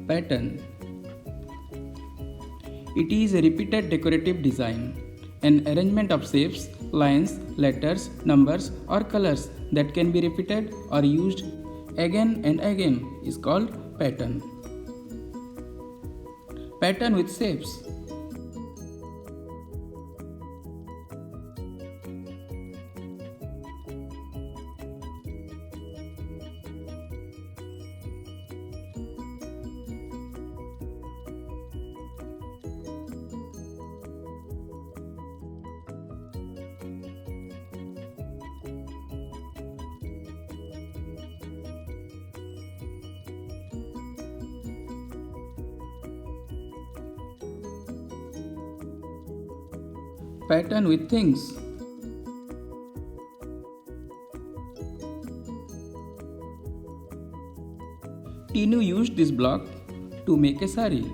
Pattern. It is a repeated decorative design, an arrangement of shapes, lines, letters, numbers, or colors that can be repeated or used again and again is called pattern. Pattern with shapes. Pattern with things. Tinu used this block to make a sari.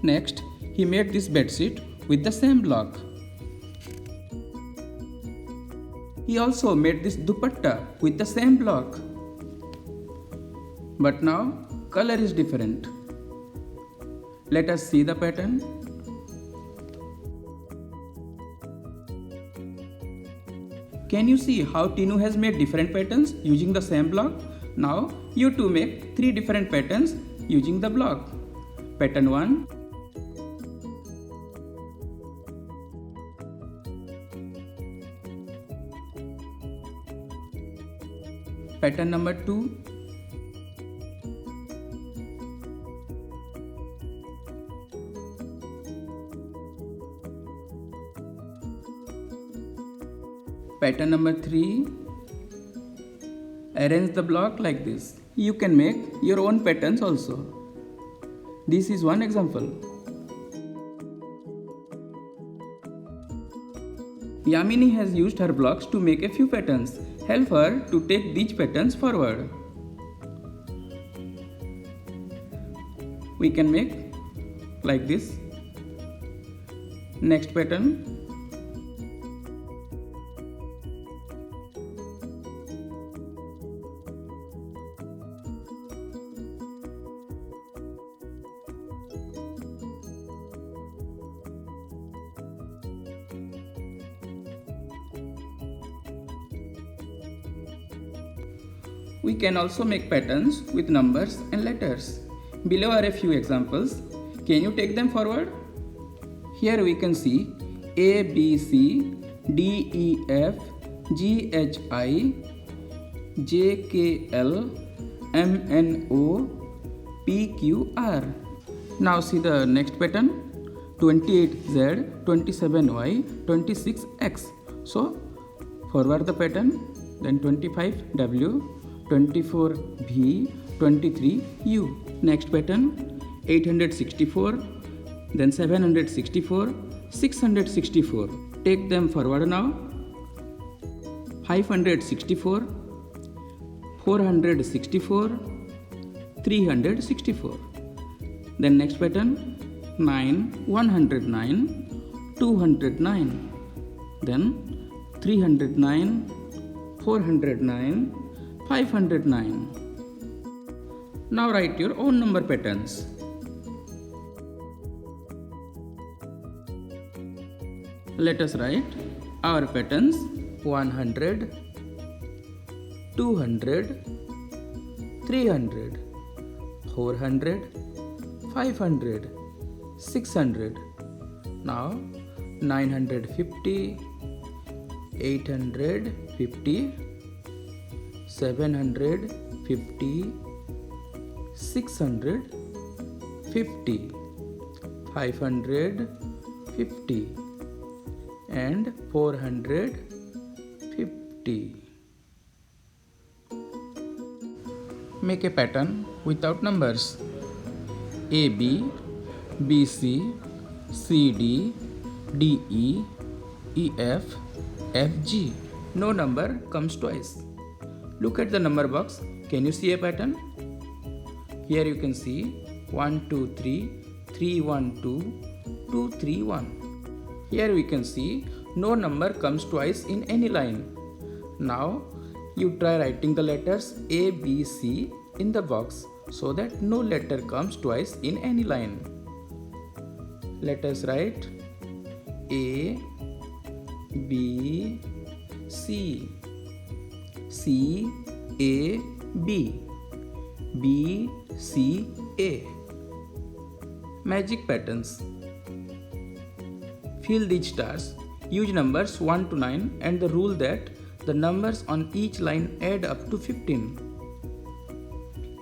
Next, he made this bedsheet with the same block. He also made this dupatta with the same block. But now, color is different. Let us see the pattern. Can you see how Tinu has made different patterns using the same block? Now, you too make 3 different patterns using the block. Pattern 1. Pattern number 2. Pattern number 3. Arrange the block like this. You can make your own patterns also. This is one example. Yamini has used her blocks to make a few patterns. Help her to take these patterns forward. We can make like this. Next pattern. We can also make patterns with numbers and letters. Below are a few examples. Can you take them forward? Here we can see A, B, C, D, E, F, G, H, I, J, K, L, M, N, O, P, Q, R. Now see the next pattern. 28Z, 27Y, 26X. So forward the pattern, then 25W, 24V, 23U. Next pattern 864, then 764, 664. Take them forward now. 564, 464, 364. Then next pattern 9, 109, 209. Then 309, 409, 509. Now write your own number patterns. Let us write our patterns 100, 200, 300, 400, 500, 600. Now 950, 850, 750, 650, 550 and 450. Make a pattern without numbers. AB, BC, CD, DE, EF, FG. No number comes twice. Look at the number box. Can you see a pattern? Here you can see 1 2 3 3 1 2 2 3 1. Here we can see no number comes twice in any line. Now you try writing the letters A, B, C in the box so that no letter comes twice in any line. Let us write A, B, C, C, A, B, B, C, A. Magic patterns. Fill these stars. Use numbers 1 to 9 and the rule that the numbers on each line add up to 15.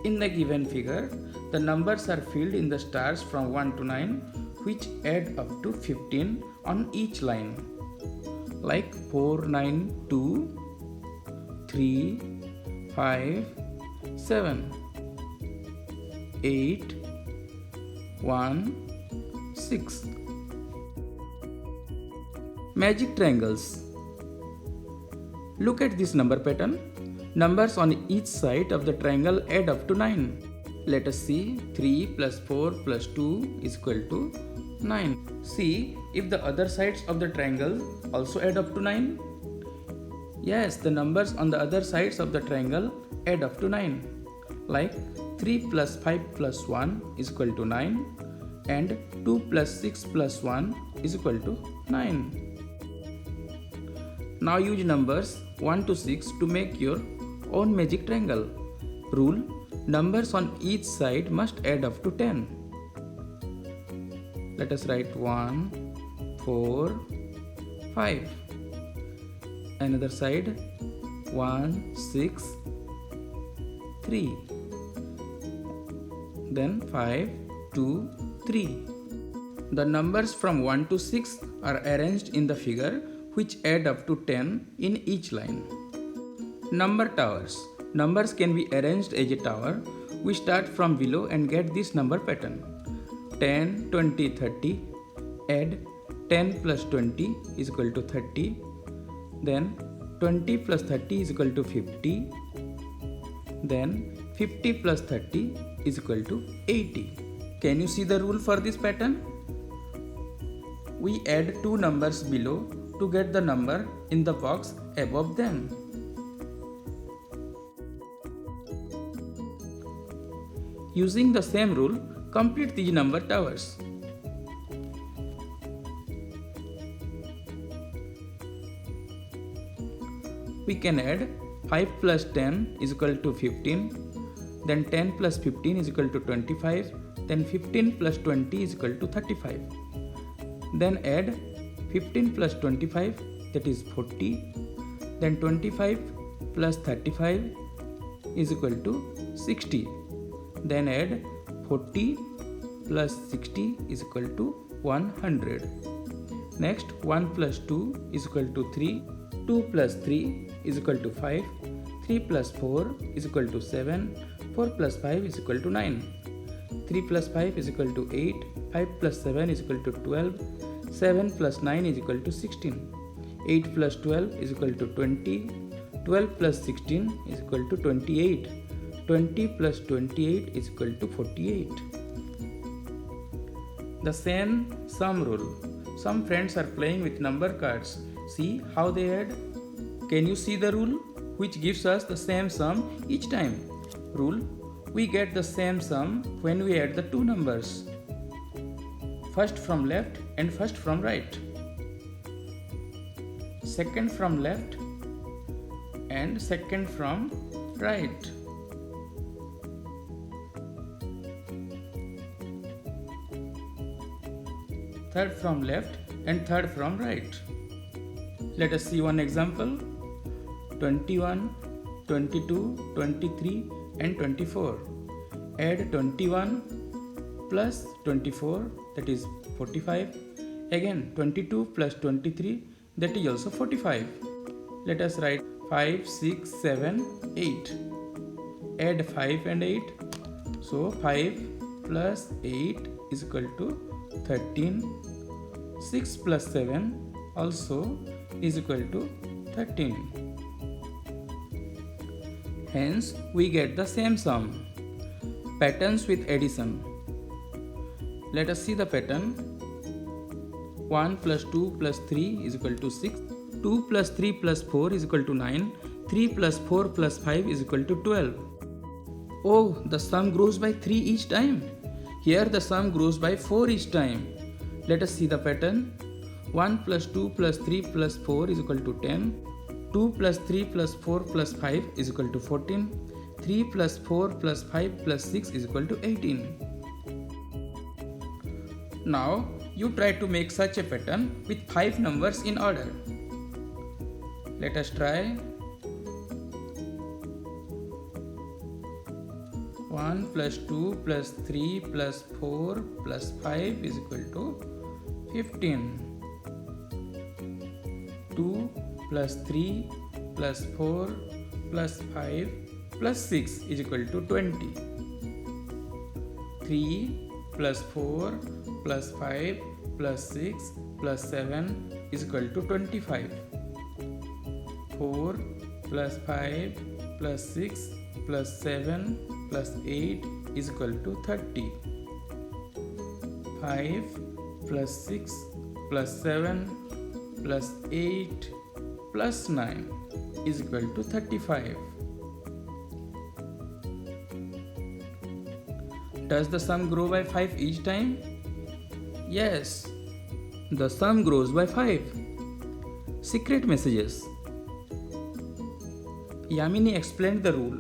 In the given figure, the numbers are filled in the stars from 1 to 9 which add up to 15 on each line. Like 4, 9, 2, 3, 5, 7, 8, 1, 6. Magic triangles. Look at this number pattern. Numbers on each side of the triangle add up to 9. Let us see 3 plus 4 plus 2 is equal to 9. See if the other sides of the triangle also add up to 9. Yes, the numbers on the other sides of the triangle add up to 9. Like 3 plus 5 plus 1 is equal to 9 and 2 plus 6 plus 1 is equal to 9. Now use numbers 1 to 6 to make your own magic triangle. Rule: numbers on each side must add up to 10. Let us write 1, 4, 5. Another side 1, 6, 3. Then 5, 2, 3. The numbers from 1 to 6 are arranged in the figure which add up to 10 in each line. Number towers. Numbers can be arranged as a tower. We start from below and get this number pattern. 10, 20, 30. Add 10 plus 20 is equal to 30. Then 20 plus 30 is equal to 50. Then 50 plus 30 is equal to 80. Can you see the rule for this pattern? We add two numbers below to get the number in the box above them. Using the same rule, complete these number towers. We can add 5 plus 10 is equal to 15, then 10 plus 15 is equal to 25, then 15 plus 20 is equal to 35. Then add 15 plus 25, that is 40, then 25 plus 35 is equal to 60. Then add 40 plus 60 is equal to 100. Next 1 plus 2 is equal to 3, 2 plus 3 is equal to 5, 3 plus 4 is equal to 7, 4 plus 5 is equal to 9, 3 plus 5 is equal to 8, 5 plus 7 is equal to 12, 7 plus 9 is equal to 16, 8 plus 12 is equal to 20, 12 plus 16 is equal to 28, 20 plus 28 is equal to 48. The same sum rule. Some friends are playing with number cards. See how they add? Can you see the rule which gives us the same sum each time? Rule: we get the same sum when we add the two numbers. First from left and first from right. Second from left and second from right. Third from left and third from right. Let us see one example. 21, 22, 23 and 24. Add 21 plus 24, that is 45. Again 22 plus 23, that is also 45. Let us write 5, 6, 7, 8. Add 5 and 8. So 5 plus 8 is equal to 13. 6 plus 7 also is equal to 13. Hence, we get the same sum. Patterns with addition. Let us see the pattern. 1 plus 2 plus 3 is equal to 6. 2 plus 3 plus 4 is equal to 9. 3 plus 4 plus 5 is equal to 12. Oh, the sum grows by 3 each time. Here the sum grows by 4 each time. Let us see the pattern. 1 plus 2 plus 3 plus 4 is equal to 10. 2 plus 3 plus 4 plus 5 is equal to 14. 3 plus 4 plus 5 plus 6 is equal to 18. Now you try to make such a pattern with 5 numbers in order. Let us try. 1 plus 2 plus 3 plus 4 plus 5 is equal to 15. 2 plus 3 plus 4 plus 5 plus 6 is equal to 20. 3 plus 4 plus 5 plus 6 plus 7 is equal to 25. 4 plus 5 plus 6 plus 7 plus 8 is equal to 30. 5 plus 6 plus 7 plus 8 plus 9 is equal to 35. Does the sum grow by 5 each time? Yes, the sum grows by 5. Secret messages. Yamini explained the rule.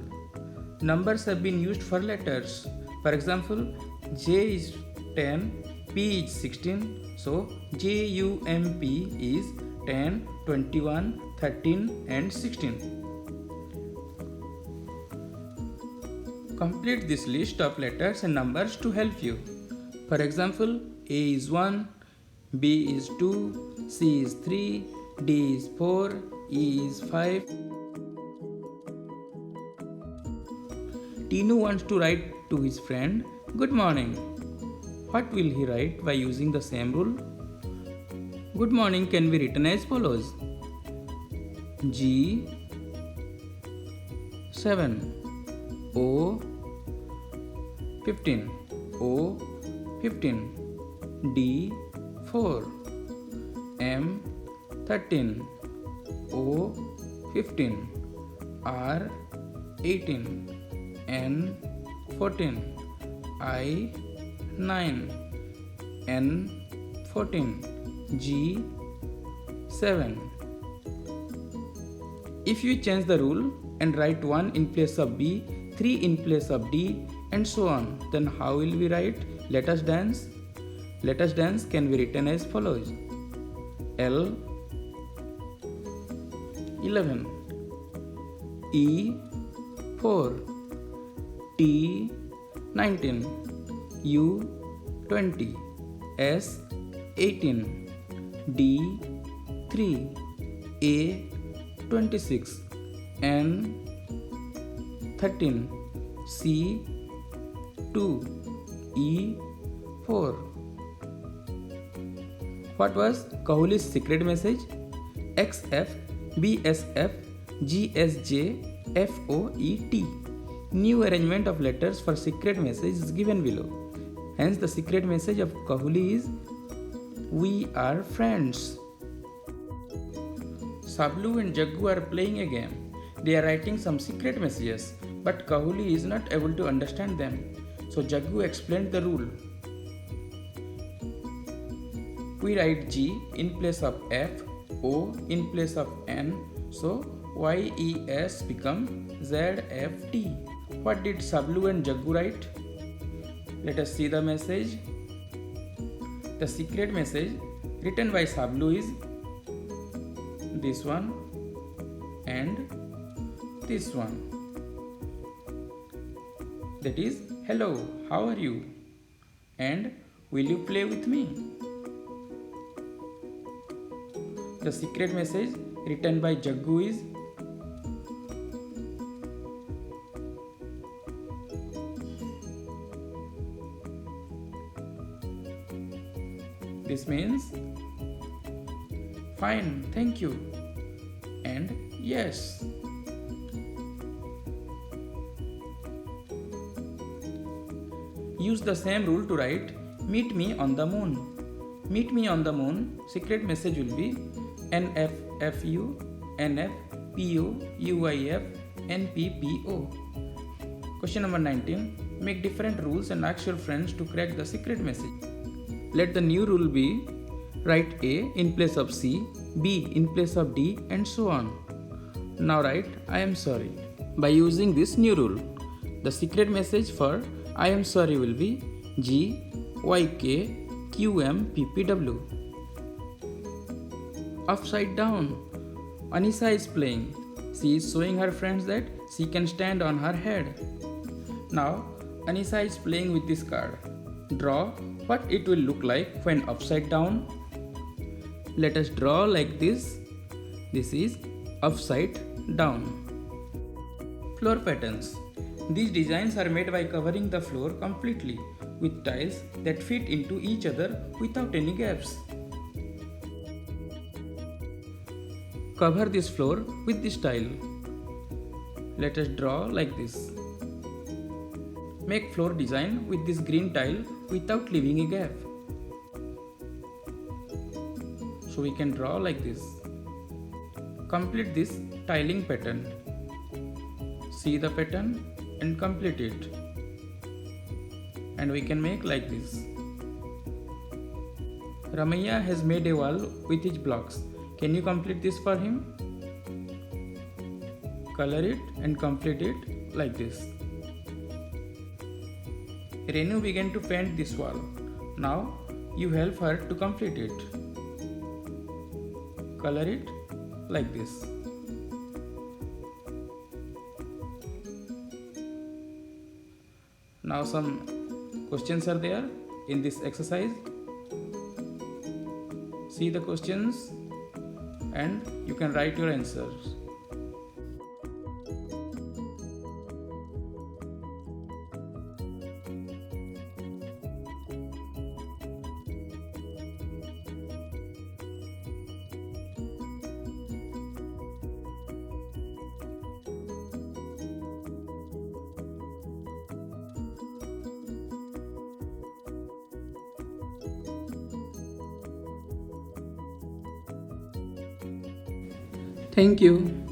Numbers have been used for letters. For example, J is 10, P is 16. So, JUMP is 10, 21, 13 and 16. Complete this list of letters and numbers to help you. For example, A is 1, B is 2, C is 3, D is 4, E is 5. Tinu wants to write to his friend, "Good morning." What will he write by using the same rule? Good morning can be written as follows. G 7 O 15 O 15 D 4 M 13 O 15 R 18 N 14 I 9 N 14 G 7. If you change the rule and write 1 in place of B, 3 in place of D and so on, then how will we write "Let us dance"? "Let us dance" can be written as follows. L 11 E 4 T 19 U 20 S 18 D 3 A 26 N 13 C 2 E 4. What was Kahuli's secret message? XF BSF GSJ FOET. New arrangement of letters for secret message is given below. Hence the secret message of Kahuli is "We are friends." Sablu and Jaggu are playing a game. They are writing some secret messages, but Kahuli is not able to understand them. So Jaggu explained the rule. We write G in place of F, O in place of N, so YES become ZFT. What did Sablu and Jaggu write? Let us see the message. The secret message written by Sablu is this one and this one. That is, "Hello, how are you? And will you play with me?" The secret message written by Jaggu is this means "Fine, thank you" and "Yes." Use the same rule to write Meet me on the moon. Meet me on the moon. Secret message will be NFFU, NFPO, UIF, NPPO. Question number 19. Make different rules and ask your friends to crack the secret message. Let the new rule be write A in place of C, B in place of D, and so on. Now write I am sorry. By using this new rule, the secret message for I am sorry will be GYKQMPPW. Upside down. Anisa is playing. She is showing her friends that she can stand on her head. Now, Anisa is playing with this card. Draw what it will look like when upside down. Let us draw like this. This is upside down. Floor patterns. These designs are made by covering the floor completely with tiles that fit into each other without any gaps. Cover this floor with this tile. Let us draw like this. Make floor design with this green tile without leaving a gap. So we can draw like this. Complete this tiling pattern. See the pattern and complete it. And we can make like this. Ramaiah has made a wall with his blocks. Can you complete this for him? Color it and complete it like this. Renu began to paint this wall. Now you help her to complete it. Color it like this. Now some questions are there in this exercise. See the questions and you can write your answers. Thank you.